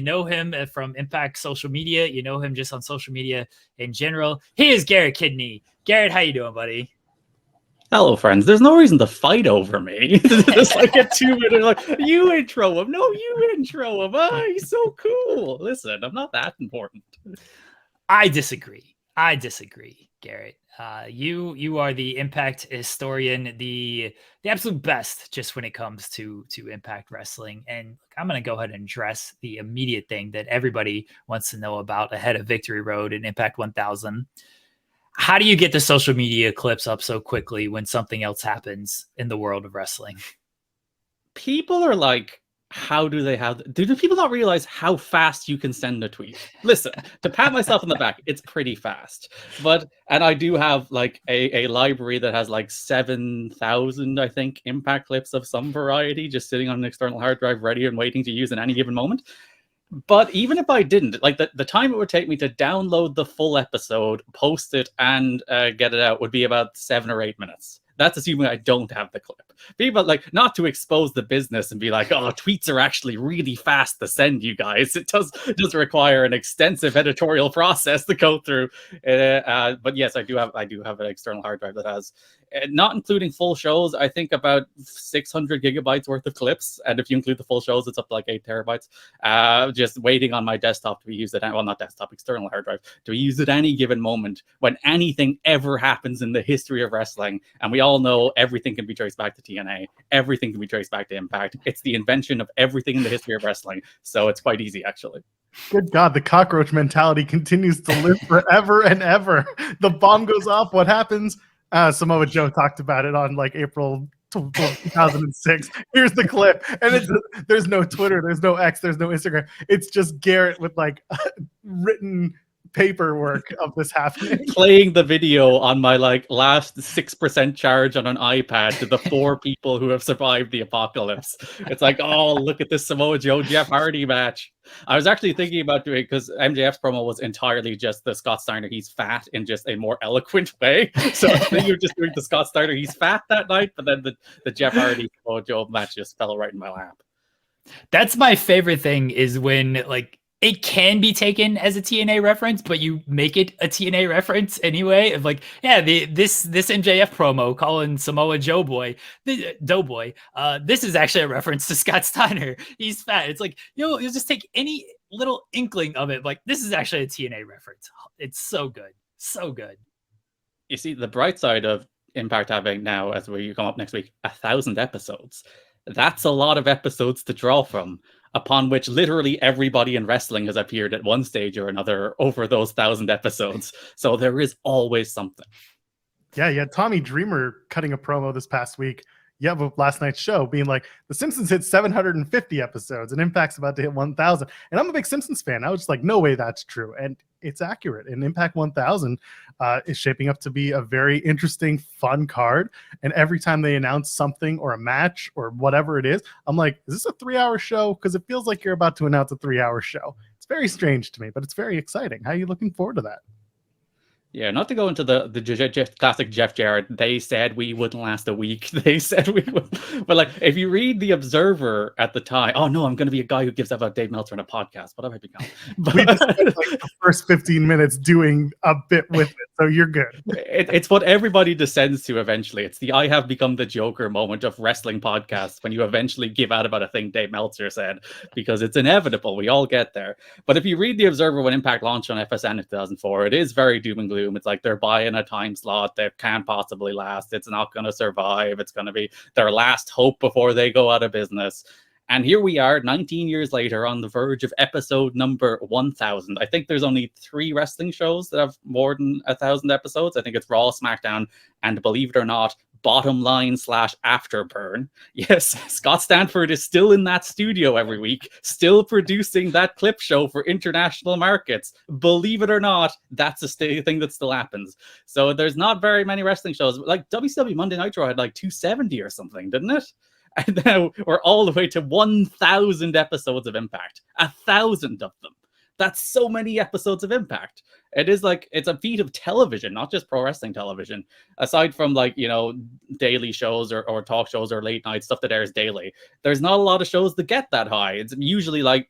know him from Impact social media. You know him just on social media in general. He is Garrett Kidney. Garrett, how you doing, buddy? Hello, friends. There's no reason to fight over me. Just like a 2-minute, like, you intro him. No, you intro him. Oh, he's so cool. Listen, I'm not that important. I disagree, Garrett. You are the Impact historian, the absolute best just when it comes to Impact Wrestling. And I'm going to go ahead and address the immediate thing that everybody wants to know about ahead of Victory Road and Impact 1000. How do you get the social media clips up so quickly when something else happens in the world of wrestling? People are like, how do they have... Do people not realize how fast you can send a tweet? Listen, to pat myself on the back, it's pretty fast. And I do have like a library that has like 7,000, I think, Impact clips of some variety just sitting on an external hard drive ready and waiting to use in any given moment. But even if I didn't, like the time it would take me to download the full episode, post it, and get it out would be about 7 or 8 minutes. That's assuming I don't have the clip. People, like, not to expose the business and be like, oh, tweets are actually really fast to send, you guys. It does require an extensive editorial process to go through. But yes, I do have an external hard drive that has, not including full shows, I think about 600 gigabytes worth of clips. And if you include the full shows, it's up to like 8 terabytes. Just waiting on my desktop to be used at, well, not desktop, external hard drive, to be used at any given moment when anything ever happens in the history of wrestling. And we all know everything can be traced back to TNA. Everything can be traced back to Impact. It's the invention of everything in the history of wrestling. So it's quite easy, actually. Good God, the cockroach mentality continues to live forever and ever. The bomb goes off. What happens? Samoa Joe talked about it on like April 2006. Here's the clip. And there's no Twitter, there's no X, there's no Instagram. It's just Garrett with like written paperwork of this happening. Playing the video on my like last 6% charge on an iPad to the 4 people who have survived the apocalypse. It's like, oh, look at this Samoa Joe Jeff Hardy match. I was actually thinking about doing, because MJF's promo was entirely just the Scott Steiner, he's fat, in just a more eloquent way. So I think you're just doing the Scott Steiner, he's fat that night, but then the Jeff Hardy Samoa Joe match just fell right in my lap. That's my favorite thing, is when like it can be taken as a TNA reference, but you make it a TNA reference anyway. Of like, yeah, this MJF promo calling Samoa Doughboy, this is actually a reference to Scott Steiner. He's fat. It's like, you'll just take any little inkling of it. Like, this is actually a TNA reference. It's so good. So good. You see, the bright side of Impact having now, as we come up next week, 1,000 episodes. That's a lot of episodes to draw from, upon which literally everybody in wrestling has appeared at one stage or another over those 1,000 episodes. So there is always something. Yeah. Tommy Dreamer cutting a promo this past week. Yeah, but last night's show being like, The Simpsons hit 750 episodes and Impact's about to hit 1,000. And I'm a big Simpsons fan. I was just like, no way that's true. And it's accurate. And Impact 1000 is shaping up to be a very interesting, fun card. And every time they announce something or a match or whatever it is, I'm like, is this a 3-hour show? Because it feels like you're about to announce a 3-hour show. It's very strange to me, but it's very exciting. How are you looking forward to that? Yeah, not to go into the classic Jeff Jarrett, they said we wouldn't last a week. They said we would. But like, if you read The Observer at the time, oh no, I'm going to be a guy who gives out about Dave Meltzer in a podcast. What have I become? But we just spent like the first 15 minutes doing a bit with it, so you're good. It's what everybody descends to eventually. It's the I have become the Joker moment of wrestling podcasts, when you eventually give out about a thing Dave Meltzer said, because it's inevitable. We all get there. But if you read The Observer when Impact launched on FSN in 2004, it is very doom and gloom. It's like they're buying a time slot that can't possibly last. It's not going to survive. It's going to be their last hope before they go out of business. And here we are 19 years later on the verge of episode number 1,000. I think there's only 3 wrestling shows that have more than 1,000 episodes. I think it's Raw, SmackDown, and believe it or not, Bottom Line / Afterburn. Yes, Scott Stanford is still in that studio every week, still producing that clip show for international markets. Believe it or not, that's a thing that still happens. So there's not very many wrestling shows. Like WCW Monday Nitro had like 270 or something, didn't it? And now we're all the way to 1,000 episodes of Impact. 1,000 of them. That's so many episodes of Impact. It is like, it's a feat of television, not just pro wrestling television. Aside from like, you know, daily shows or talk shows or late night stuff that airs daily, there's not a lot of shows that get that high. It's usually like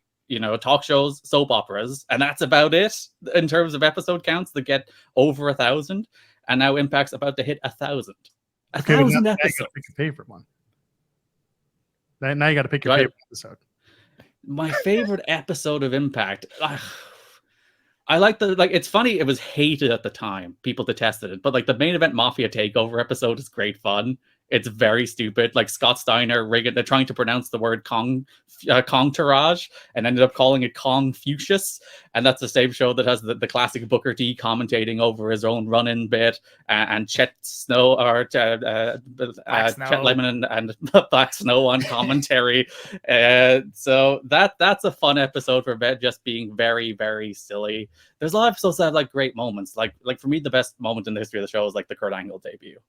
talk shows, soap operas, and that's about it in terms of episode counts that get over 1,000. And now Impact's about to hit 1,000. Okay, but 1,000 now episodes. you gotta pick your favorite one. Now you got to pick your Right. favorite episode. My favorite episode of Impact. I like it's funny, it was hated at the time. People detested it. But like the main event Mafia takeover episode is great fun. It's very stupid. Like Scott Steiner, they're trying to pronounce the word Kongtaraj and ended up calling it Confucius. And that's the same show that has the classic Booker T commentating over his own run-in bit, and Chet Snow or Chet Lemon and Black Snow on commentary. So that's a fun episode for just being very, very silly. There's a lot of episodes that have like great moments. Like for me, the best moment in the history of the show is like the Kurt Angle debut.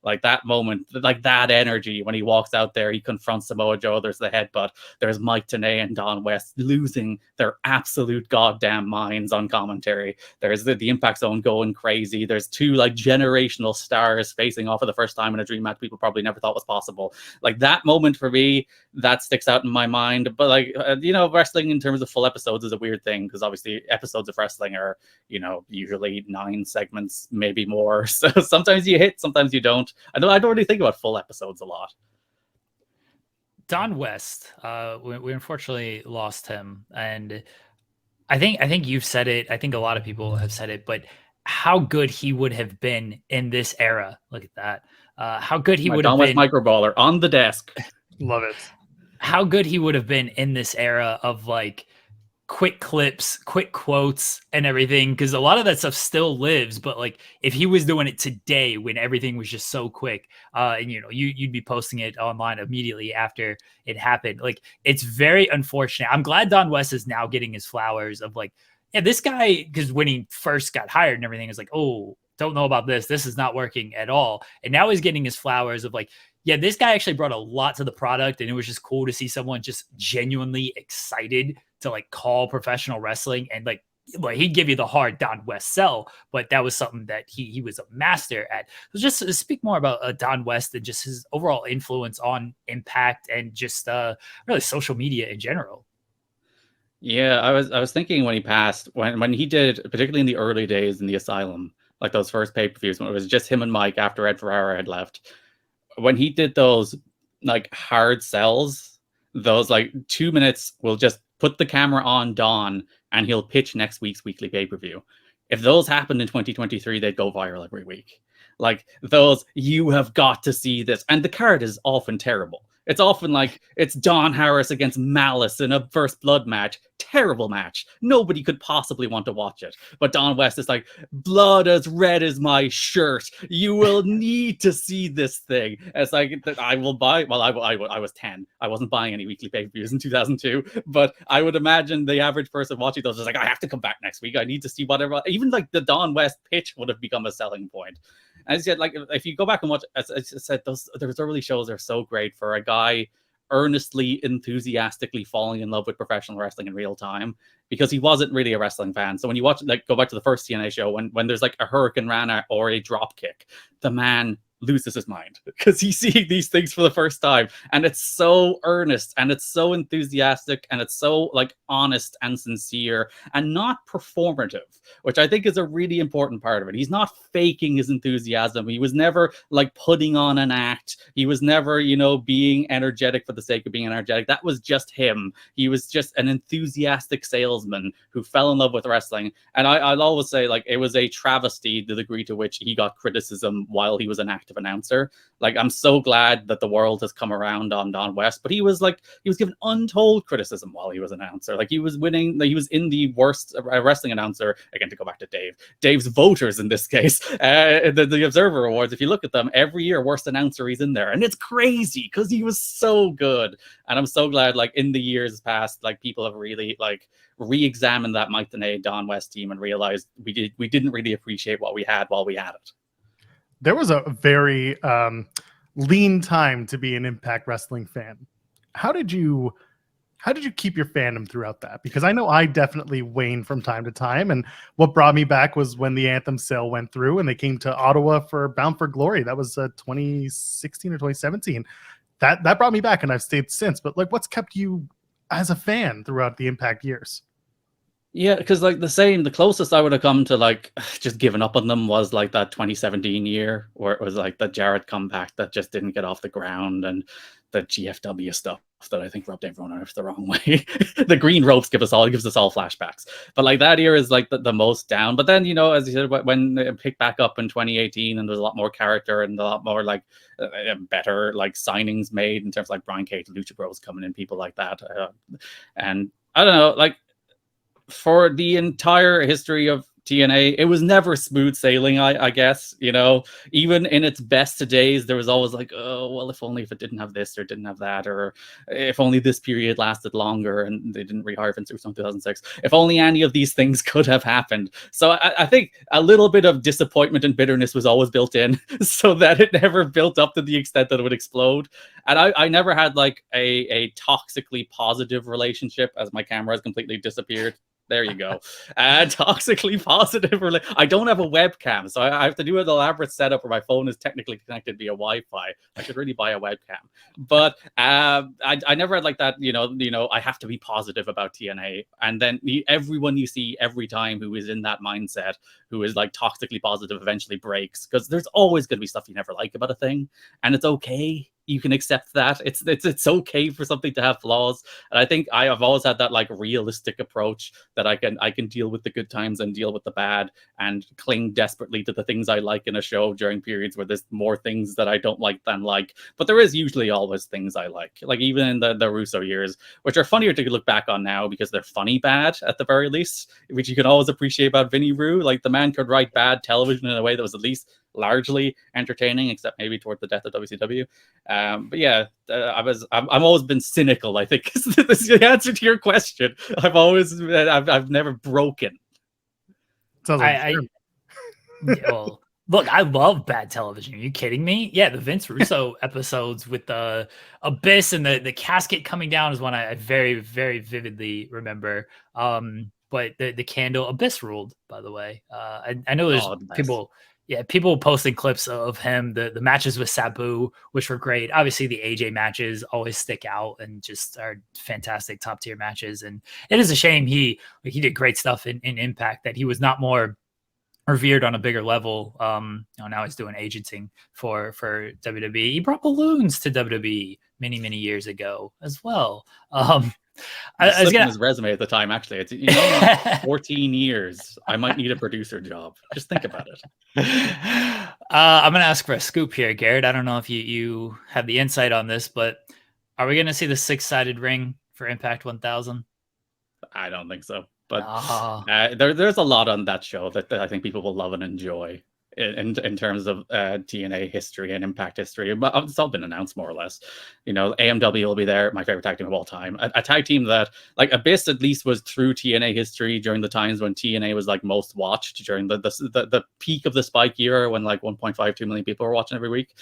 Like that moment, like that energy when he walks out there, he confronts Samoa Joe, there's the headbutt, there's Mike Tenay and Don West losing their absolute goddamn minds on commentary. There's the Impact Zone going crazy. There's two like generational stars facing off for the first time in a dream match people probably never thought was possible. Like that moment for me, that sticks out in my mind. But like, wrestling in terms of full episodes is a weird thing because obviously episodes of wrestling are, usually 9 segments, maybe more. So sometimes you hit, sometimes you don't. I don't really think about full episodes a lot. Don West, we unfortunately lost him, and I think you've said it. I think a lot of people have said it, but how good he would have been in this era. Look at that. How good he would have been. Don West microballer on the desk. Love it. How good he would have been in this era of like quick clips, quick quotes and everything, because a lot of that stuff still lives. But like if he was doing it today when everything was just so quick, and you'd be posting it online immediately after it happened. Like it's very unfortunate. I'm glad Don West is now getting his flowers of like, yeah, this guy, because when he first got hired and everything, is like, oh, don't know about this. This is not working at all. And now he's getting his flowers of like, yeah, this guy actually brought a lot to the product, and it was just cool to see someone just genuinely excited to like call professional wrestling. And like he'd give you the hard Don West sell, but that was something that he was a master at. So just to speak more about Don West and just his overall influence on Impact and just really social media in general. Yeah, I was thinking when he passed, when he did, particularly in the early days in the Asylum, like those first pay-per-views when it was just him and Mike after Ed Ferrara had left, when he did those like hard sells, those like 2 minutes, we'll just put the camera on Don and he'll pitch next week's weekly pay-per-view. If those happened in 2023, they'd go viral every week. Like those, you have got to see this. And the card is often terrible. It's often like it's Don Harris against Malice in a First Blood match. Terrible match. Nobody could possibly want to watch it. But Don West is like, blood as red as my shirt. You will need to see this thing. And it's like, I will buy. Well, I was 10. I wasn't buying any weekly pay-per-views in 2002. But I would imagine the average person watching those is like, I have to come back next week. I need to see whatever. Even like the Don West pitch would have become a selling point. As yet, like if you go back and watch, as I said, those early shows are so great for a guy earnestly, enthusiastically falling in love with professional wrestling in real time, because he wasn't really a wrestling fan. So when you watch, like, go back to the first TNA show, when there's like a Hurricane Rana or a drop kick, the man loses his mind because he's seeing these things for the first time, and it's so earnest and it's so enthusiastic and it's so like honest and sincere and not performative, which I think is a really important part of it. He's not faking his enthusiasm. He was never like putting on an act. He was never, being energetic for the sake of being energetic. That was just him. He was just an enthusiastic salesman who fell in love with wrestling. And I'll always say, like, it was a travesty the degree to which he got criticism while he was an active announcer. Like, I'm so glad that the world has come around on Don West, but he was given untold criticism while he was an announcer. Like, he was winning, he was in the worst wrestling announcer, again, to go back to Dave's voters in this case, the Observer Awards. If you look at them, every year, worst announcer, he's in there. And it's crazy because he was so good. And I'm so glad, like, in the years past, like, people have really, like, re-examined that Mike Tenay, Don West team and realized we didn't really appreciate what we had while we had it. There was a very lean time to be an Impact Wrestling fan. How did you keep your fandom throughout that? Because I know I definitely waned from time to time, and what brought me back was when the Anthem sale went through and they came to Ottawa for Bound for Glory. That was 2016 or 2017. That brought me back, and I've stayed since. But like, what's kept you as a fan throughout the Impact years. Yeah, because like the closest I would have come to like just giving up on them was like that 2017 year where it was like the Jarrett comeback that just didn't get off the ground, and the GFW stuff that I think rubbed everyone off the wrong way. The green ropes gives us all flashbacks, but like that year is like the most down. But then, you know, as you said, when it picked back up in 2018 and there's a lot more character and a lot more like better like signings made in terms of like Brian Cage, Lucha Bros coming in, people like that, and I don't know, like for the entire history of TNA, it was never smooth sailing, I guess, you know, even in its best days, there was always like, oh, well, if only if it didn't have this or didn't have that, or if only this period lasted longer and they didn't rehire Vince Russo in 2006, if only any of these things could have happened. So I think a little bit of disappointment and bitterness was always built in so that it never built up to the extent that it would explode. And I never had like a toxically positive relationship, as my camera has completely disappeared. There you go. Toxically positive. I don't have a webcam, so I have to do an elaborate setup where my phone is technically connected via Wi-Fi. I should really buy a webcam. But I never had like that, you know, I have to be positive about TNA. And then everyone you see every time who is in that mindset, who is like toxically positive, eventually breaks, because there's always going to be stuff you never like about a thing. And it's okay. You can accept that. It's okay for something to have flaws. And I think I've always had that like realistic approach that I can deal with the good times and deal with the bad and cling desperately to the things I like in a show during periods where there's more things that I don't like than like. But there is usually always things I like even in the Russo years, which are funnier to look back on now because they're funny bad at the very least, which you can always appreciate about Vinny Rue. Like the man could write bad television in a way that was at least largely entertaining, except maybe toward the death of WCW. But yeah, I've always been cynical, I think. This is the answer to your question. I've never broken. Sounds like well, look, I love bad television. Are you kidding me? Yeah, the Vince Russo episodes with the abyss and the casket coming down is one I very, very vividly remember. But the candle abyss ruled, by the way. I know there's people. Yeah, people posting clips of him, the matches with Sabu, which were great. Obviously, the AJ matches always stick out and just are fantastic top tier matches. And it is a shame he did great stuff in Impact, that he was not more revered on a bigger level. Now he's doing agenting for WWE. He brought balloons to WWE many years ago as well. I was his resume at the time. Actually, it's 14 years. I might need a producer job. Just think about it. I'm gonna ask for a scoop here, Garrett. I don't know if you have the insight on this, but are we gonna see the 6-sided ring for Impact 1000? I don't think so. But there's a lot on that show that I think people will love and enjoy in terms of TNA history and Impact history. But it's all been announced more or less. You know, AMW will be there, my favorite tag team of all time. A tag team that, like, Abyss at least was through TNA history during the times when TNA was like most watched, during the peak of the Spike era when like 1.52 million people were watching every week.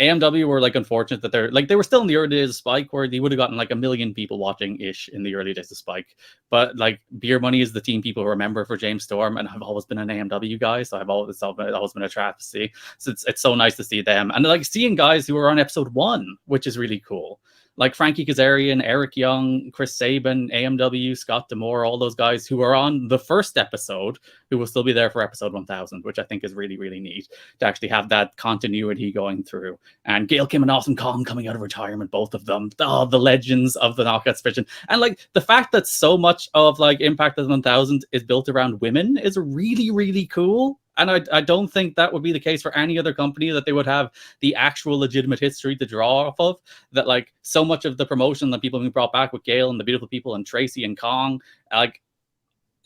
AMW were like unfortunate that they were still in the early days of Spike, where they would have gotten like 1 million people watching ish in the early days of Spike. But like Beer Money is the team people remember for James Storm, and I've always been an AMW guy, so I've always been attracted to see. So it's so nice to see them, and like seeing guys who were on episode 1, which is really cool. Like Frankie Kazarian, Eric Young, Chris Sabin, AMW, Scott D'Amore, all those guys who were on the first episode, who will still be there for episode 1000, which I think is really, really neat to actually have that continuity going through. And Gail Kim and Awesome Kong coming out of retirement, both of them, the legends of the Knockout division. And like the fact that so much of like Impact 1000 is built around women is really, really cool. And I don't think that would be the case for any other company, that they would have the actual legitimate history to draw off of. That like so much of the promotion that people have brought back with Gail and the Beautiful People and Tracy and Kong, like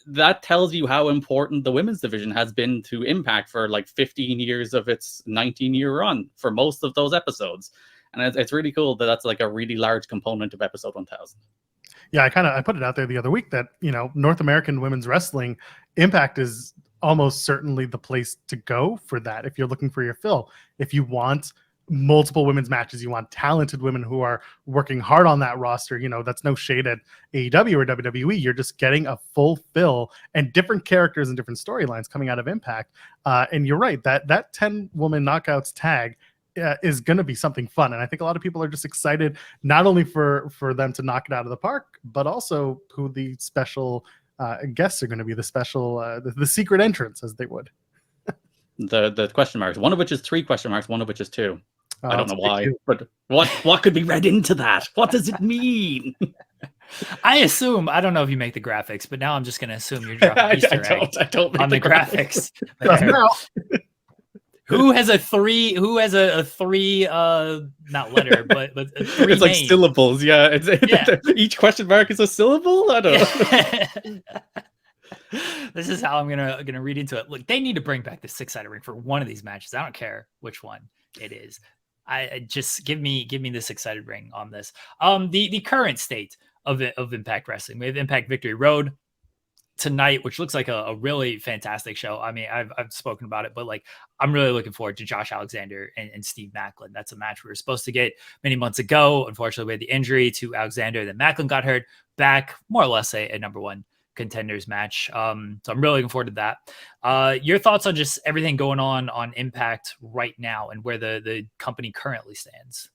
that tells you how important the women's division has been to Impact for like 15 years of its 19-year run for most of those episodes. And it's really cool that that's like a really large component of episode 1000. Yeah, I put it out there the other week that, you know, North American women's wrestling, Impact is almost certainly the place to go for that. If you're looking for your fill, if you want multiple women's matches, you want talented women who are working hard on that roster, you know, that's no shade at AEW or WWE. You're just getting a full fill and different characters and different storylines coming out of Impact. And you're right, that 10-woman Knockouts tag is going to be something fun. And I think a lot of people are just excited, not only for them to knock it out of the park, but also who the special guests are going to be, the special, the secret entrance, as they would. The question marks, one of which is 3 question marks, one of which is 2. I don't know why, too. but what could be read into that? What does it mean? I don't know if you make the graphics, but now I'm just going to assume you're dropping Easter egg I don't make on the graphics. Who has a 3? Who has a 3? Not letter, but 3 it's like name. syllables. Yeah, each question mark is a syllable. I don't know. This is how I'm gonna read into it. Look, they need to bring back the 6-sided ring for one of these matches. I don't care which one it is. I just give me the 6-sided ring on this. The current state of Impact Wrestling. We have Impact Victory Road tonight, which looks like a really fantastic show. I mean, I've spoken about it, but like I'm really looking forward to Josh Alexander and Steve Macklin. That's a match we were supposed to get many months ago. Unfortunately, we had the injury to Alexander, then Macklin got hurt. Back more or less a number 1 contenders match. So I'm really looking forward to that. Your thoughts on just everything going on Impact right now and where the company currently stands?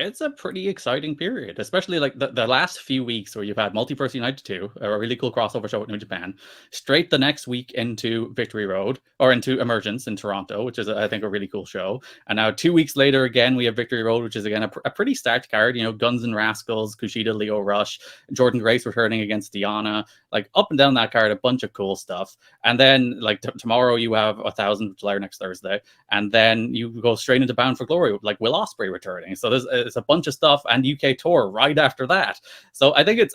It's a pretty exciting period, especially like the last few weeks where you've had Multiverse United 2, a really cool crossover show with New Japan, straight the next week into Victory Road or into Emergence in Toronto, which is, I think, a really cool show. And now 2 weeks later, again, we have Victory Road, which is, again, a pretty stacked card. You know, Guns and Rascals, Kushida, Leo Rush, Jordan Grace returning against Diana, like up and down that card, a bunch of cool stuff. And then like tomorrow you have 1,000, which will air next Thursday. And then you go straight into Bound for Glory, like Will Ospreay returning. So there's a bunch of stuff, and UK tour right after that. So I think it's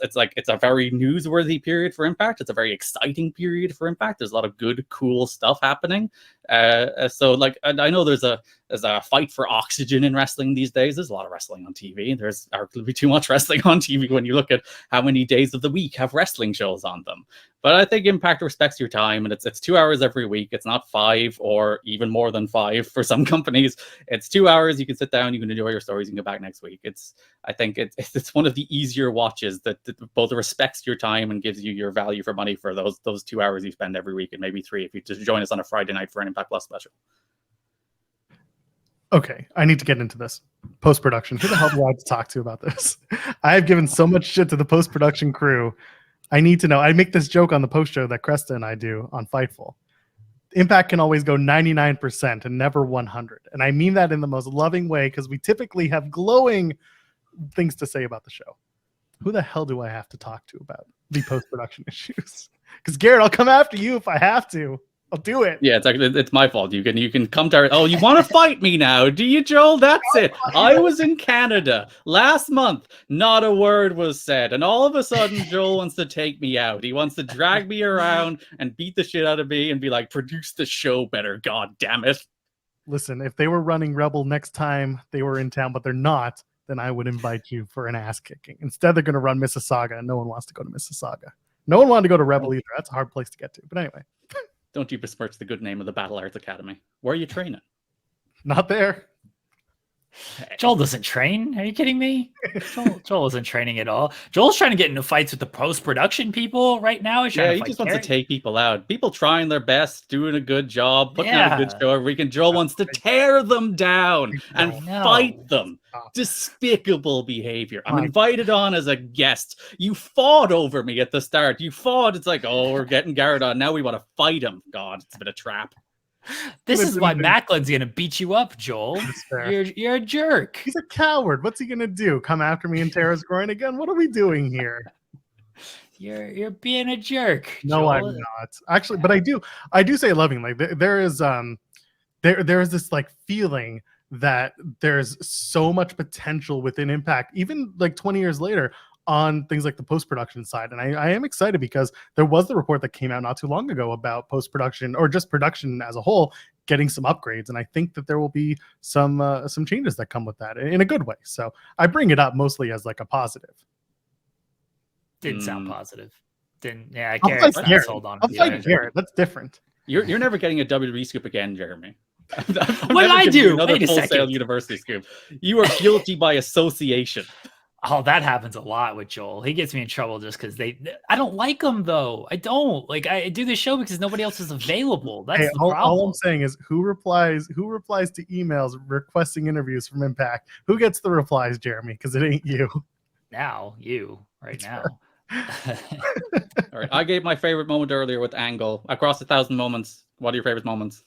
a very newsworthy period for Impact. It's a very exciting period for Impact. There's a lot of good, cool stuff happening. So like I know there's a fight for oxygen in wrestling these days. There's a lot of wrestling on TV. There's arguably too much wrestling on TV when you look at how many days of the week have wrestling shows on them. But I think Impact respects your time, and it's 2 hours every week. It's not 5 or even more than 5 for some companies. It's 2 hours. You can sit down, you can enjoy your stories, you can go back next week. I think it's one of the easier watches that both respects your time and gives you your value for money for those 2 hours you spend every week, and maybe 3 if you just join us on a Friday night for an Impact Plus special. Okay, I need to get into this. Post-production. Who the hell do I have to talk to about this? I have given so much shit to the post-production crew. I need to know. I make this joke on the post show that Cresta and I do on Fightful. Impact can always go 99% and never 100. And I mean that in the most loving way, because we typically have glowing things to say about the show. Who the hell do I have to talk to about the post-production issues? Because Garrett, I'll come after you if I have to. I'll do it. Yeah, it's my fault. You can come to our, oh, you want to fight me now, do you, Joel? That's it. I was in Canada last month. Not a word was said. And all of a sudden, Joel wants to take me out. He wants to drag me around and beat the shit out of me and be like, produce the show better, god damn it. Listen, if they were running Rebel next time they were in town, but they're not, then I would invite you for an ass kicking. Instead, they're going to run Mississauga, and no one wants to go to Mississauga. No one wanted to go to Rebel either. That's a hard place to get to. But anyway. Don't you besmirch the good name of the Battle Arts Academy. Where are you training? Not there. Joel doesn't train. Are you kidding me? Joel isn't training at all. Joel's trying to get into fights with the post-production people right now. He just wants to take people out. People trying their best, doing a good job, putting out a good show every week. And Joel wants to tear them down and fight them. Despicable behavior. I'm invited on as a guest. You fought over me at the start. You fought. It's like, oh, we're getting Garrett on. Now we want to fight him. God, it's been a trap. This is why Macklin's gonna beat you up, Joel. You're a jerk. He's a coward. What's he gonna do? Come after me and tear his groin again? What are we doing here? You're being a jerk. No, Joel. I'm not actually, but I do say lovingly. There is this like feeling that there's so much potential within Impact, even like 20 years later, on things like the post-production side. And I am excited because there was the report that came out not too long ago about post-production or just production as a whole getting some upgrades. And I think that there will be some changes that come with that in a good way. So I bring it up mostly as like a positive. Didn't sound positive. Garrett. I'll fight Garrett. That's different. You're never getting a WWE scoop again, Jeremy. What did I do? Another wholesale university scoop. You are guilty by association. Oh, that happens a lot with Joel. He gets me in trouble just because I don't like him though. I don't like. I do this show because nobody else is available. That's the problem. All I'm saying is, who replies to emails requesting interviews from Impact? Who gets the replies, Jeremy? Because it ain't you. Now you right now. All right, I gave my favorite moment earlier with Angle. Across 1,000 moments, what are your favorite moments?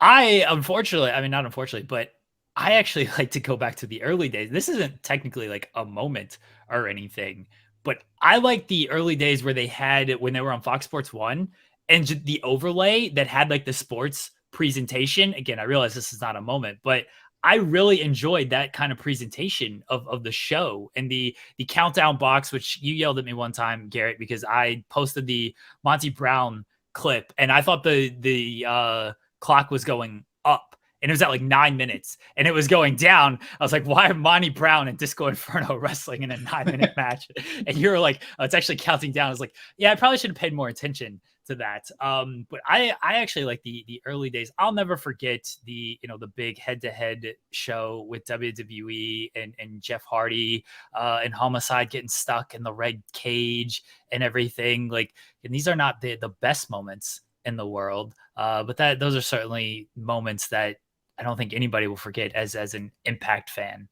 Not unfortunately, but I actually like to go back to the early days. This isn't technically like a moment or anything, but I like the early days where when they were on Fox Sports 1 and the overlay that had like the sports presentation. Again, I realize this is not a moment, but I really enjoyed that kind of presentation of the show and the countdown box, which you yelled at me one time, Garrett, because I posted the Monty Brown clip and I thought the clock was going up and it was at like 9 minutes and it was going down. I was like, why are Monty Brown and Disco Inferno wrestling in a 9-minute match? And you were like, oh, it's actually counting down. I was like, yeah, I probably should have paid more attention to that. But I actually like the early days. I'll never forget the big head-to-head show with WWE and Jeff Hardy and Homicide getting stuck in the red cage and everything. Like, and these are not the best moments in the world, but those are certainly moments that I don't think anybody will forget as an Impact fan.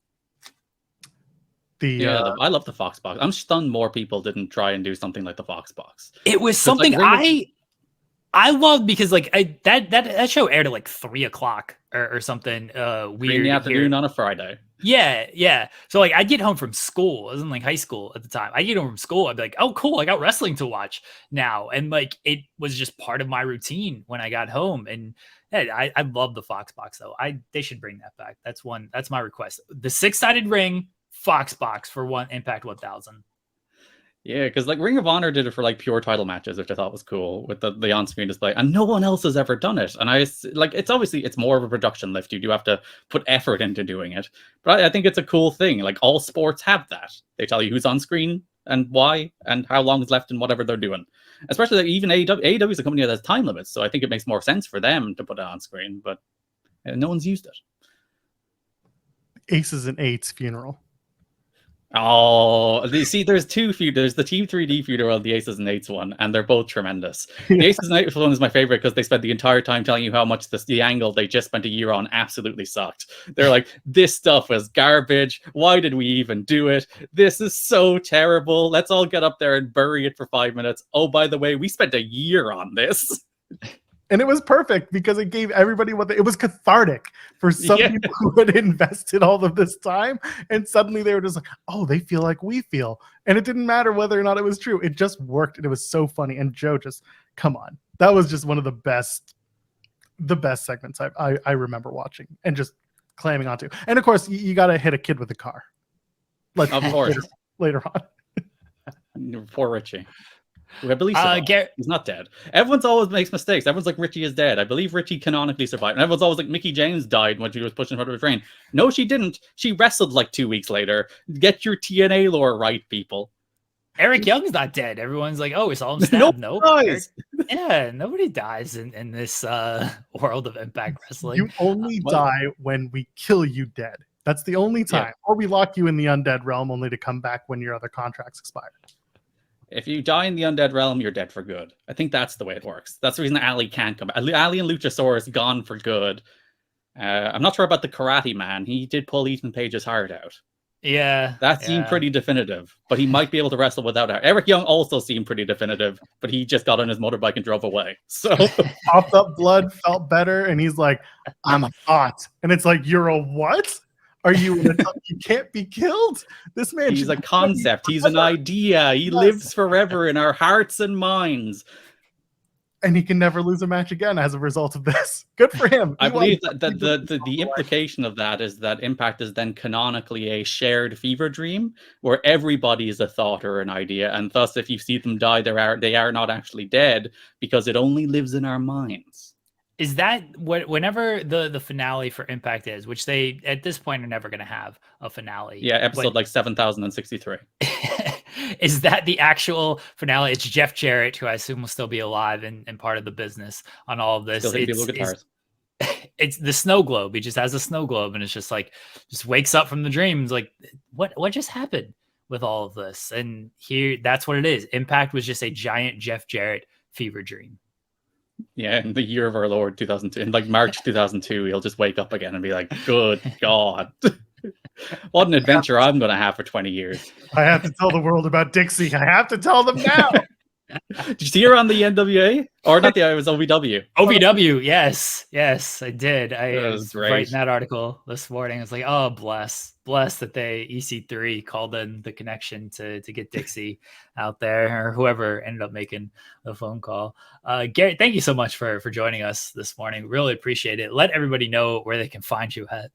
I love the Fox box. I'm stunned more people didn't try and do something like the Fox box. It was something like, I loved because like that show aired at like 3:00 or something weird in the afternoon on a Friday. Yeah. So like I'd get home from school. I was in like high school at the time. I get home from school. I'd be like, oh cool, I got wrestling to watch now. And like it was just part of my routine when I got home. And hey, I love the Fox box though. They should bring that back. That's my request. The 6-sided ring Fox box for one Impact 1000. Yeah, because like Ring of Honor did it for like pure title matches, which I thought was cool with the on-screen display, and no one else has ever done it. And it's more of a production lift. You do have to put effort into doing it, but I think it's a cool thing. Like all sports have that. They tell you who's on screen and why and how long is left in whatever they're doing. Especially like even AEW. AEW is a company that has time limits, so I think it makes more sense for them to put it on screen. But no one's used it. Aces and Eights funeral. Oh, see, there's two feud. There's the Team 3D funeral, the Aces and Eights one, and they're both tremendous. The Aces and Eights one is my favorite because they spent the entire time telling you how much the angle they just spent a year on absolutely sucked. They're like, this stuff was garbage. Why did we even do it? This is so terrible. Let's all get up there and bury it for 5 minutes. Oh, by the way, we spent a year on this. And it was perfect because it gave everybody it was cathartic for some people who had invested all of this time. And suddenly they were just like, oh, they feel like we feel. And it didn't matter whether or not it was true. It just worked. And it was so funny. And Joe just, come on. That was just one of the best segments I remember watching and just clamming onto. And of course, you got to hit a kid with a car. Like, of course. Later on. Poor Richie. I believe he's not dead. Everyone's always makes mistakes. Everyone's like, Richie is dead. I believe Richie canonically survived. And everyone's always like, Mickie James died when she was pushed in front of a train. No, she didn't. She wrestled like 2 weeks later. Get your TNA lore right, people. Eric Young's not dead. Everyone's like, oh, we saw him stabbed. Nope. Nobody dies in this world of Impact Wrestling. You only die when we kill you dead. That's the only time. Yeah. Or we lock you in the undead realm only to come back when your other contracts expire. If you die in the undead realm, you're dead for good. I think that's the way it works. That's the reason Ali can't come back. Ali and Luchasaurus gone for good. I'm not sure about the Karate Man. He did pull Ethan Page's heart out. Yeah. That seemed pretty definitive, but he might be able to wrestle without it. Eric Young also seemed pretty definitive, but he just got on his motorbike and drove away. So popped up blood, felt better, and he's like, I'm hot. And it's like, you're a what? Are you you can't be killed? This man, he's a concept. He's an idea. He lives forever in our hearts and minds. And he can never lose a match again as a result of this. Good for him. I believe that the implication of that is that Impact is then canonically a shared fever dream where everybody is a thought or an idea. And thus, if you see them die, they are not actually dead because it only lives in our minds. Is that whenever the finale for Impact is, which they at this point are never going to have a finale? Yeah, episode like 7063. Is that the actual finale? It's Jeff Jarrett, who I assume will still be alive and part of the business on all of this. Still hitting people with guitars. it's the snow globe. He just has a snow globe, and it's just like, just wakes up from the dreams. Like, what just happened with all of this? And here, that's what it is. Impact was just a giant Jeff Jarrett fever dream. Yeah, in the year of our Lord 2002, in like March 2002, he'll just wake up again and be like, "Good God, what an adventure I'm going to have for 20 years." I have to tell the world about Dixie. I have to tell them now. Did you see her on the NWA? Or not it was OVW. OVW, yes, I did. I That was was great. writing that article this morning. I was like, oh, bless that they EC3 called in the connection to get Dixie out there, or whoever ended up making the phone call. Garrett, thank you so much for joining us this morning. Really appreciate it. Let everybody know where they can find you at.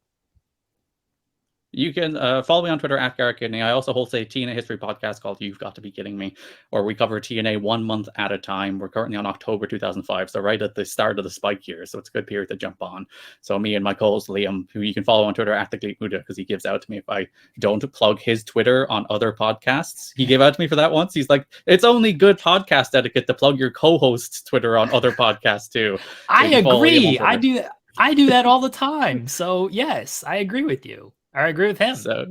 You can follow me on Twitter at Garrett Kidney. I also host a TNA history podcast called You've Got to Be Kidding Me, where we cover TNA 1 month at a time. We're currently on October 2005, so right at the start of the spike year. So it's a good period to jump on. So me and my co-host Liam, who you can follow on Twitter at the Gleek Muda, because he gives out to me if I don't plug his Twitter on other podcasts. He gave out to me for that once. He's like, it's only good podcast etiquette to plug your co-host's Twitter on other podcasts too. So I agree. I do that all the time. So yes, I agree with you. I agree with him. So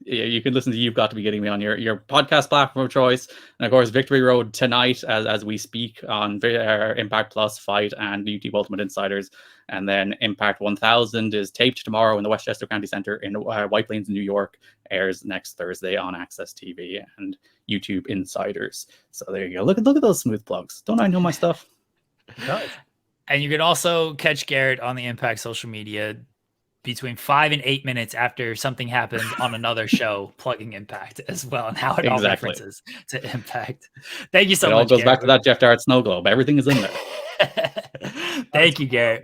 yeah, you can listen to You've Got to Be Getting Me on your podcast platform of choice. And of course, Victory Road tonight as we speak on Impact Plus, Fight, and YouTube Ultimate Insiders. And then Impact 1000 is taped tomorrow in the Westchester County Center in White Plains, New York. Airs next Thursday on Access TV and YouTube Insiders. So there you go. Look at those smooth plugs. Don't I know my stuff? And you can also catch Garrett on the Impact social media between 5 and 8 minutes after something happens on another show, plugging Impact as well, and how it all references to Impact. Thank you so much. It all goes Garrett. back to that Jeff Jarrett snow globe. Everything is in there. Thank you, Garrett.